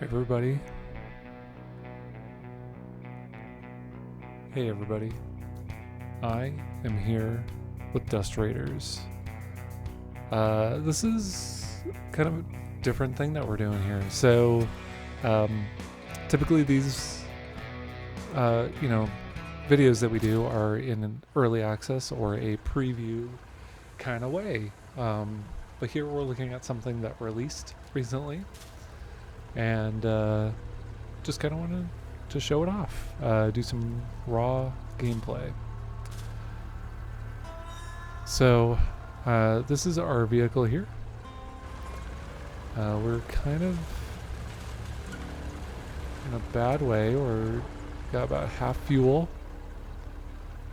Everybody. Hey everybody. I am here with Dust Raiders. This is kind of a different thing that we're doing here. So, typically these, videos that we do are in an early access or a preview kind of way. But here we're looking at something that released recently, and just kind of wanted to show it off, do some raw gameplay. So this is our vehicle here. We're kind of in a bad way. We're got about half fuel,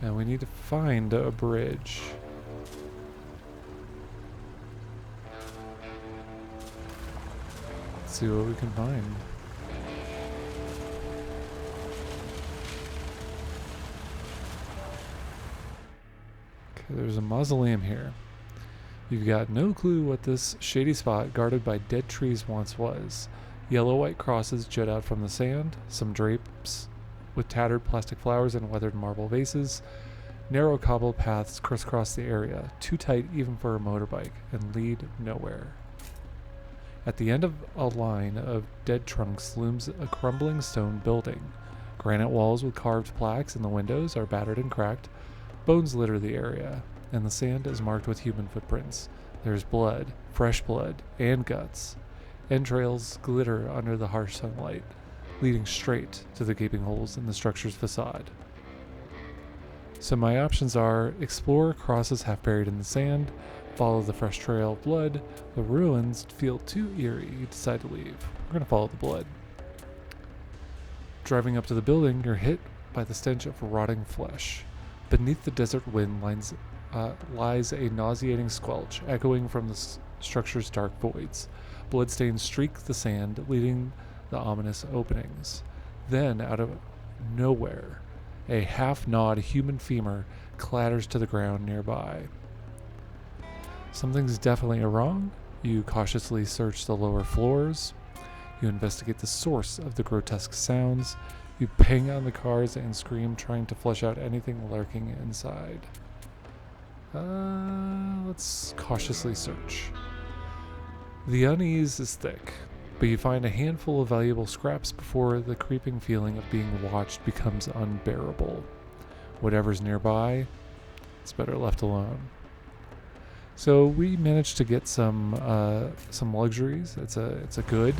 and we need to find a bridge. Let's see what we can find. Okay, there's a mausoleum here. You've got no clue what this shady spot guarded by dead trees once was. Yellow-white crosses jut out from the sand, some drapes with tattered plastic flowers and weathered marble vases. Narrow cobbled paths crisscross the area, too tight even for a motorbike, and lead nowhere. At the end of a line of dead trunks looms a crumbling stone building. Granite walls with carved plaques in the windows are battered and cracked. Bones litter the area, and the sand is marked with human footprints. There's blood, fresh blood, and guts. Entrails glitter under the harsh sunlight, leading straight to the gaping holes in the structure's facade. So my options are explore crosses half buried in the sand, follow the fresh trail of blood. The ruins feel too eerie, you decide to leave. We're going to follow the blood. Driving up to the building, you're hit by the stench of rotting flesh. Beneath the desert wind lies a nauseating squelch, echoing from the structure's dark voids. Bloodstains streak the sand, leading the ominous openings. Then, out of nowhere, a half-gnawed human femur clatters to the ground nearby. Something's definitely wrong. You cautiously search the lower floors. You investigate the source of the grotesque sounds. You bang on the cars and scream, trying to flush out anything lurking inside. Let's cautiously search. The unease is thick, but you find a handful of valuable scraps before the creeping feeling of being watched becomes unbearable. Whatever's nearby, it's better left alone. So we managed to get some luxuries. It's a good,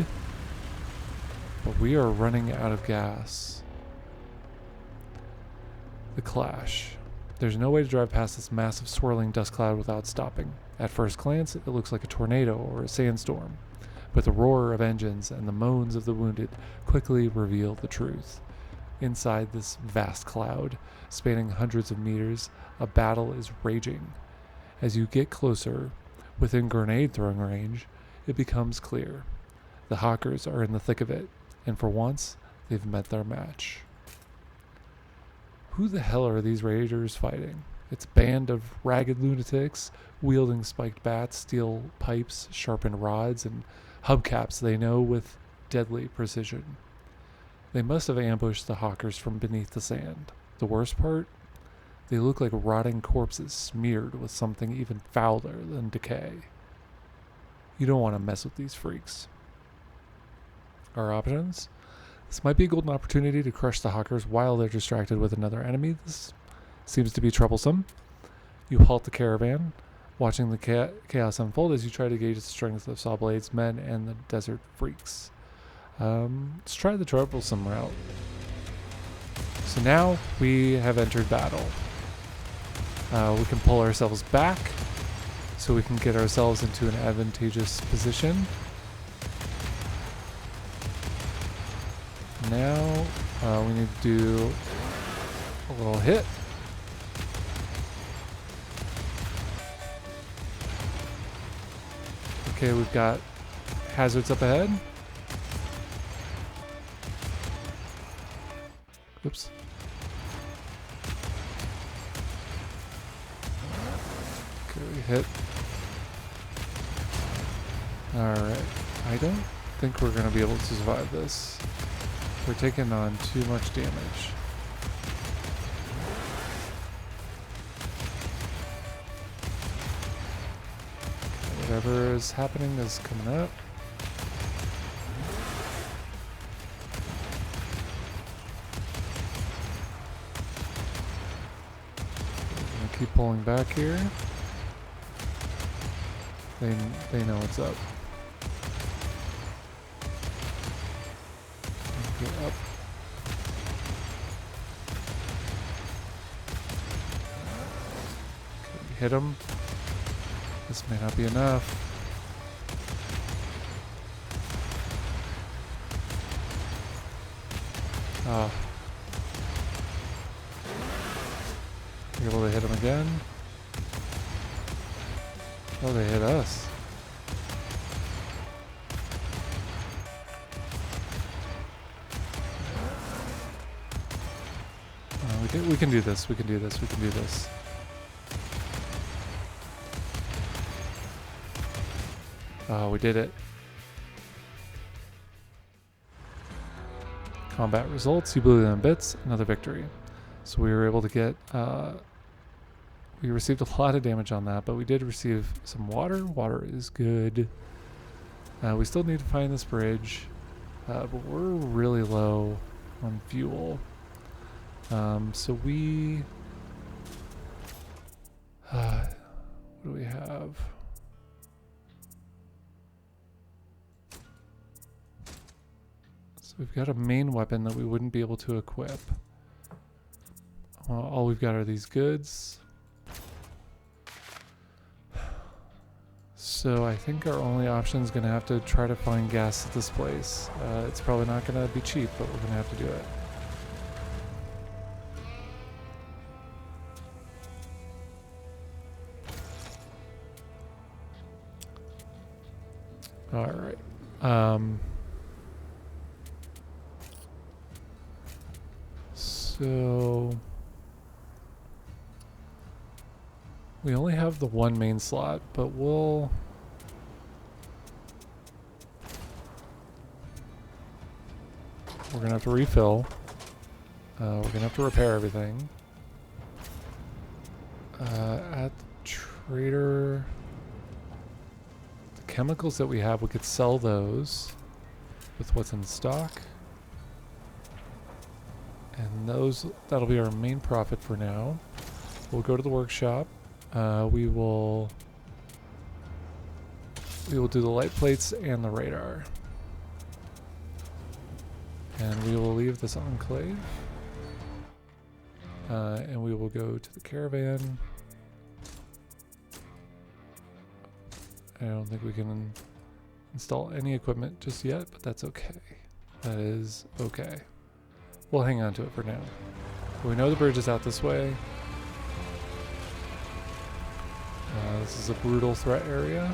but we are running out of gas. The clash. There's no way to drive past this massive swirling dust cloud without stopping. At first glance, it looks like a tornado or a sandstorm, but the roar of engines and the moans of the wounded quickly reveal the truth. Inside this vast cloud, spanning hundreds of meters, a battle is raging. As you get closer, within grenade throwing range, it becomes clear. The Hawkers are in the thick of it, and for once, they've met their match. Who the hell are these raiders fighting? It's a band of ragged lunatics, wielding spiked bats, steel pipes, sharpened rods, and hubcaps they know with deadly precision. They must have ambushed the Hawkers from beneath the sand. The worst part? They look like rotting corpses smeared with something even fouler than decay. You don't want to mess with these freaks. Our options? This might be a golden opportunity to crush the Hawkers while they're distracted with another enemy. This seems to be troublesome. You halt the caravan, watching the chaos unfold as you try to gauge the strength of Sawblade's men and the desert freaks. Let's try the troublesome route. So now we have entered battle. We can pull ourselves back so we can get ourselves into an advantageous position. Now we need to do a little hit. Okay, we've got hazards up ahead. Oops. Okay, we hit. Alright. I don't think we're going to be able to survive this. We're taking on too much damage. Whatever is happening is coming up. I'm gonna keep pulling back here. They know what's up. Get up. Okay, hit him. This may not be enough. Be able to hit him again. Oh, they hit us. We can do this. We can do this. We can do this. We did it. Combat results. You blew them in bits. Another victory. So we were able to get... we received a lot of damage on that, but we did receive some water. Water is good. We still need to find this bridge, but we're really low on fuel. So we... what do we have? So we've got a main weapon that we wouldn't be able to equip. All we've got are these goods. So I think our only option is going to have to try to find gas at this place. It's probably not going to be cheap, but we're going to have to do it. All right. So we only have the one main slot, but we're gonna have to refill. We're gonna have to repair everything. At the trader, the chemicals that we have, we could sell those with what's in stock. And that'll be our main profit for now. We'll go to the workshop. We will do the light plates and the radar. And we will leave this enclave. And we will go to the caravan. I don't think we can install any equipment just yet, but that's okay. That is okay. We'll hang on to it for now. We know the bridge is out this way. This is a brutal threat area.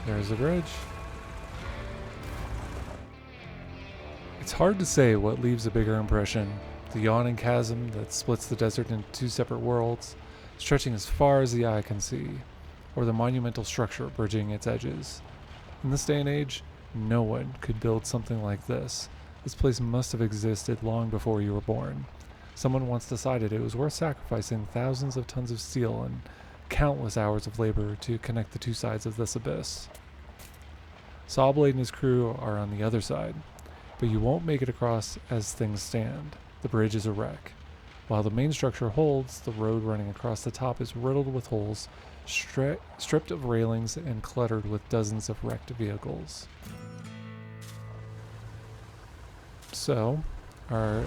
There's the bridge. It's hard to say what leaves a bigger impression. The yawning chasm that splits the desert into two separate worlds, stretching as far as the eye can see, or the monumental structure bridging its edges. In this day and age, no one could build something like this. This place must have existed long before you were born. Someone once decided it was worth sacrificing thousands of tons of steel and countless hours of labor to connect the two sides of this abyss. Sawblade and his crew are on the other side, but you won't make it across as things stand. The bridge is a wreck. While the main structure holds, the road running across the top is riddled with holes, stripped of railings and cluttered with dozens of wrecked vehicles. So, our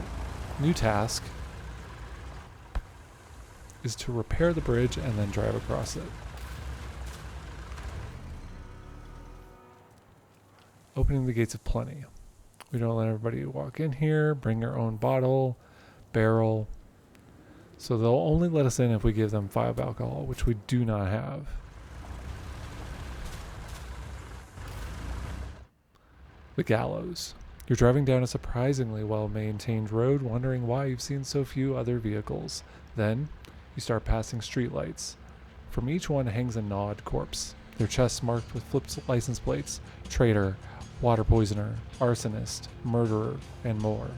new task is to repair the bridge and then drive across it. Opening the gates of plenty. We don't let everybody walk in here, bring their own bottle, barrel. So they'll only let us in if we give them 5 alcohol, which we do not have. The gallows. You're driving down a surprisingly well-maintained road, wondering why you've seen so few other vehicles. Then, you start passing streetlights. From each one hangs a gnawed corpse, their chests marked with flipped license plates: traitor, water poisoner, arsonist, murderer, and more.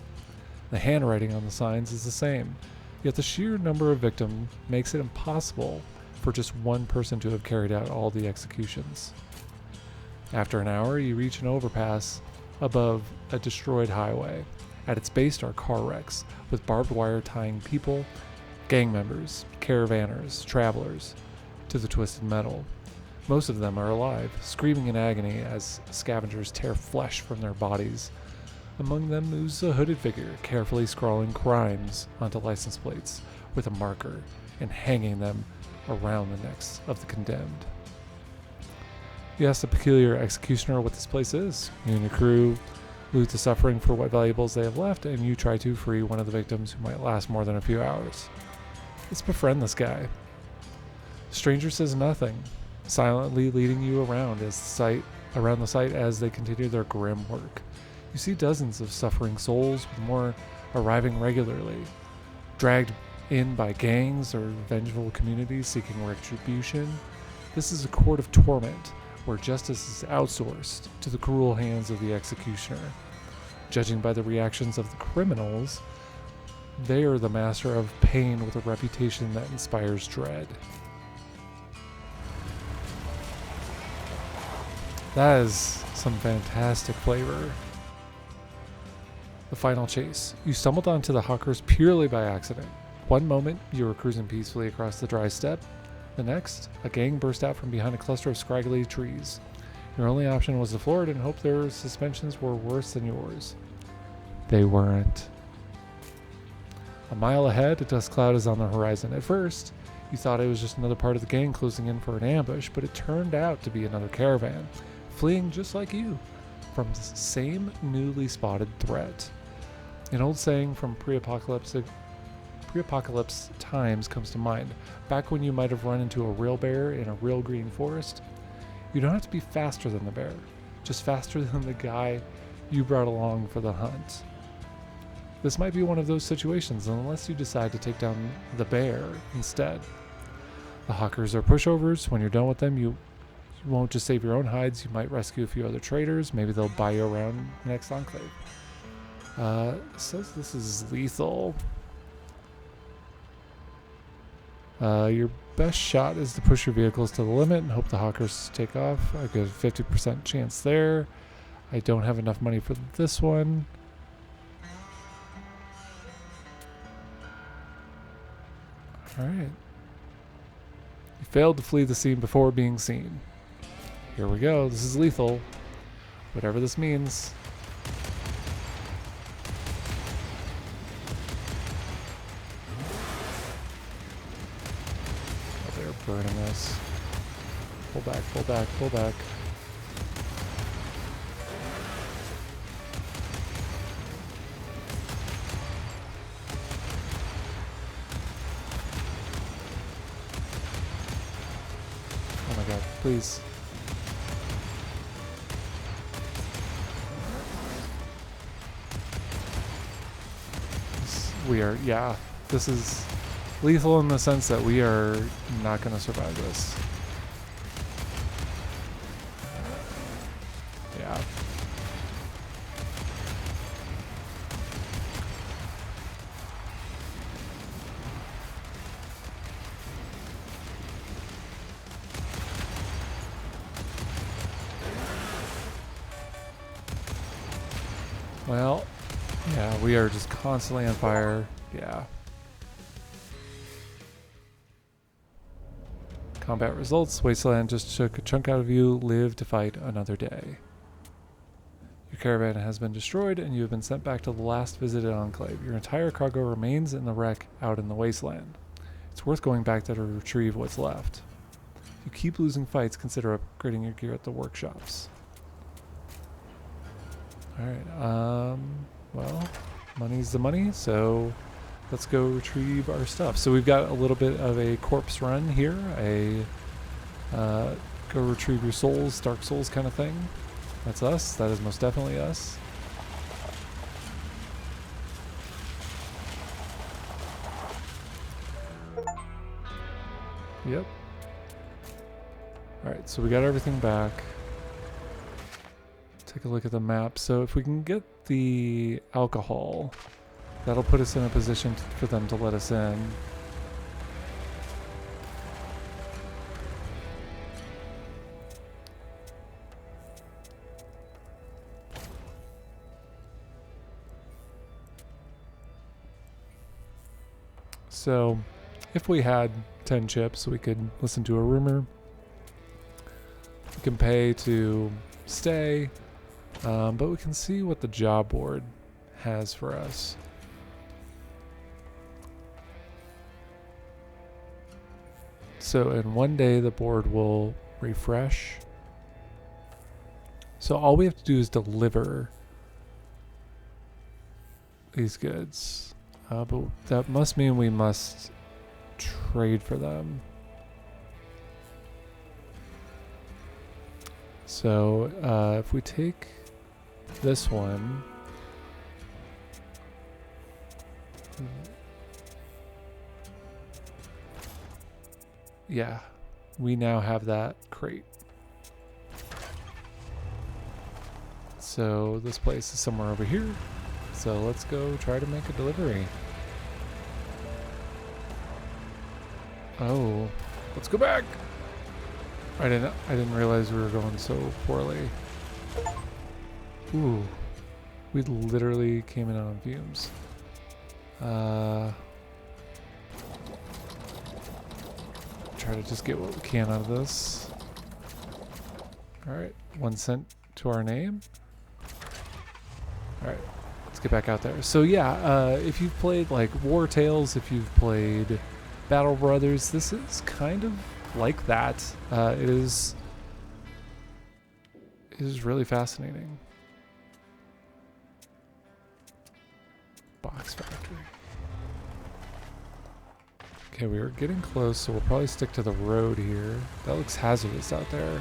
The handwriting on the signs is the same, yet the sheer number of victims makes it impossible for just one person to have carried out all the executions. After an hour, you reach an overpass above a destroyed highway. At its base are car wrecks, with barbed wire tying people, gang members, caravanners, travelers, to the twisted metal. Most of them are alive, screaming in agony as scavengers tear flesh from their bodies. Among them moves a hooded figure, carefully scrawling crimes onto license plates with a marker and hanging them around the necks of the condemned. You ask the peculiar executioner what this place is. You and your crew loot the suffering for what valuables they have left, and you try to free one of the victims who might last more than a few hours. Let's befriend this guy. The stranger says nothing, silently leading you around the site as they continue their grim work. You see dozens of suffering souls, with more arriving regularly, dragged in by gangs or vengeful communities seeking retribution. This is a court of torment, where justice is outsourced to the cruel hands of the executioner. Judging by the reactions of the criminals, they are the master of pain with a reputation that inspires dread. That is some fantastic flavor. The final chase. You stumbled onto the Hawkers purely by accident. One moment, you were cruising peacefully across the dry steppe. The next, a gang burst out from behind a cluster of scraggly trees. Your only option was to floor it and hope their suspensions were worse than yours. They weren't. A mile ahead, a dust cloud is on the horizon. At first, you thought it was just another part of the gang closing in for an ambush, but it turned out to be another caravan, fleeing just like you, from the same newly spotted threat. An old saying from pre-apocalypse times comes to mind. Back when you might have run into a real bear in a real green forest, you don't have to be faster than the bear, just faster than the guy you brought along for the hunt. This might be one of those situations, unless you decide to take down the bear instead. The Hawkers are pushovers. When you're done with them, you won't just save your own hides, you might rescue a few other traders. Maybe they'll buy you around next enclave. It says this is lethal. Your best shot is to push your vehicles to the limit and hope the Hawkers take off. I get a 50% chance there. I don't have enough money for this one. Alright. You failed to flee the scene before being seen. Here we go. This is lethal. Whatever this means. Oh, they're burning us. Pull back, pull back, pull back. Oh my god, please. This is lethal in the sense that we are not going to survive this. Yeah. Well, yeah, we are just constantly on fire. Yeah. Combat results. Wasteland just took a chunk out of you. Live to fight another day. Your caravan has been destroyed and you have been sent back to the last visited enclave. Your entire cargo remains in the wreck out in the wasteland. It's worth going back there to retrieve what's left. If you keep losing fights, consider upgrading your gear at the workshops. Alright, well, money's the money, so let's go retrieve our stuff. So we've got a little bit of a corpse run here, go retrieve your souls, Dark Souls kind of thing. That's us. That is most definitely us. Yep. Alright, so we got everything back. Take a look at the map. So if we can get the alcohol, that'll put us in a position for them to let us in. So if we had 10 chips, we could listen to a rumor. We can pay to stay, but we can see what the job board has for us. So in one day, the board will refresh. So all we have to do is deliver these goods. But that must mean we must trade for them. So if we take this one, yeah, we now have that crate. So this place is somewhere over here. So let's go try to make a delivery. Oh, let's go back. I didn't realize we were going so poorly. Ooh, we literally came in on fumes. Try to just get what we can out of this. All right, 1 cent to our name. All right. Get back out there. So yeah, if you've played like War Tales, if you've played Battle Brothers, this is kind of like that. It is really fascinating. Box factory. Okay, we are getting close, so we'll probably stick to the road here. That looks hazardous out there.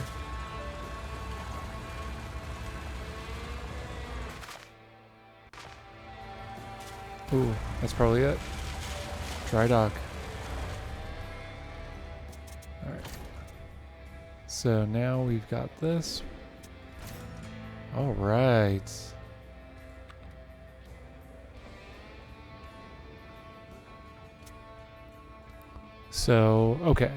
Ooh, that's probably it. Dry dock. Alright. So now we've got this. Alright. So, okay.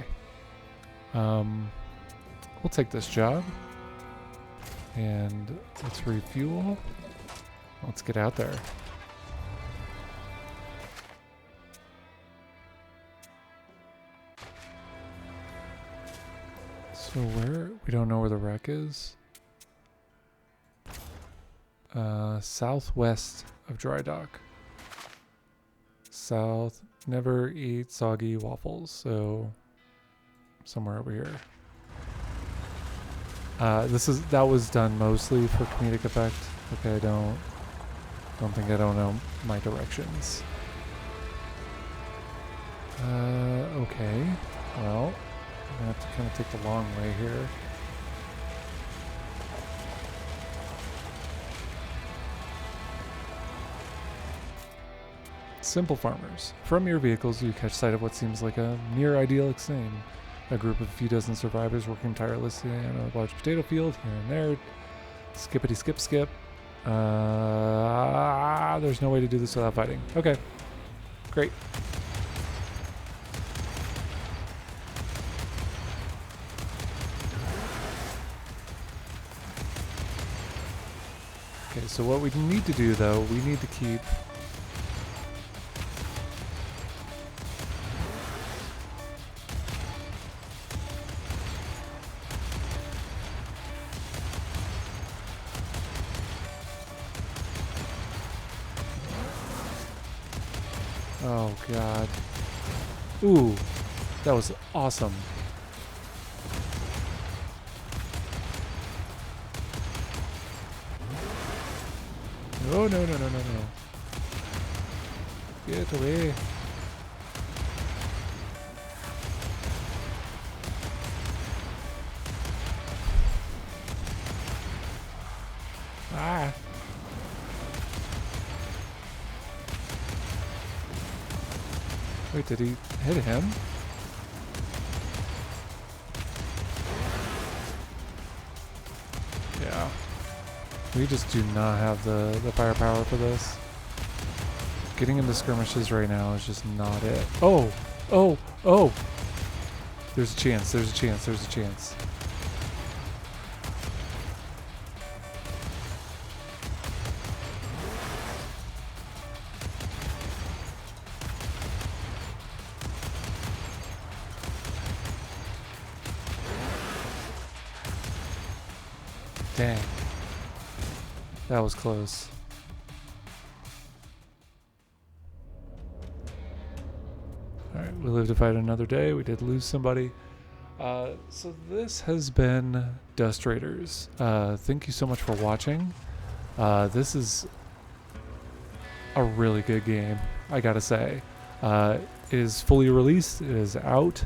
We'll take this job. And let's refuel. Let's get out there. So we don't know where the wreck is. Southwest of dry dock. South, never eat soggy waffles. So somewhere over here. That was done mostly for comedic effect. Okay, I don't think I don't know my directions. Okay. Well, I'm gonna have to kind of take the long way here. Simple farmers. From your vehicles, you catch sight of what seems like a near idyllic scene. A group of a few dozen survivors working tirelessly on a large potato field here and there. Skippity skip skip. There's no way to do this without fighting. Okay. Great. Okay, so what we need to do though, we need to keep oh god. Ooh, that was awesome. No, no, no, no, no, no. Get away. Ah. Wait, did he hit him? Yeah. We just do not have the firepower for this. Getting into skirmishes right now is just not it. Oh! Oh! Oh! There's a chance, there's a chance, there's a chance. Dang. That was close. Alright, we live to fight another day. We did lose somebody. So this has been Dust Raiders. Thank you so much for watching. This is a really good game, I gotta say. It is fully released. It is out.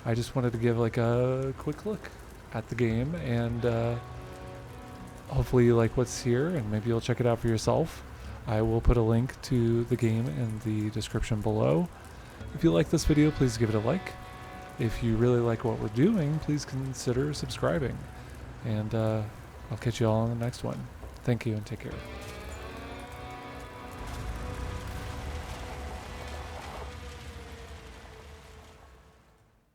I just wanted to give like a quick look at the game, and hopefully you like what's here, and maybe you'll check it out for yourself. I will put a link to the game in the description below. If you like this video, please give it a like. If you really like what we're doing, please consider subscribing. And I'll catch you all on the next one. Thank you and take care.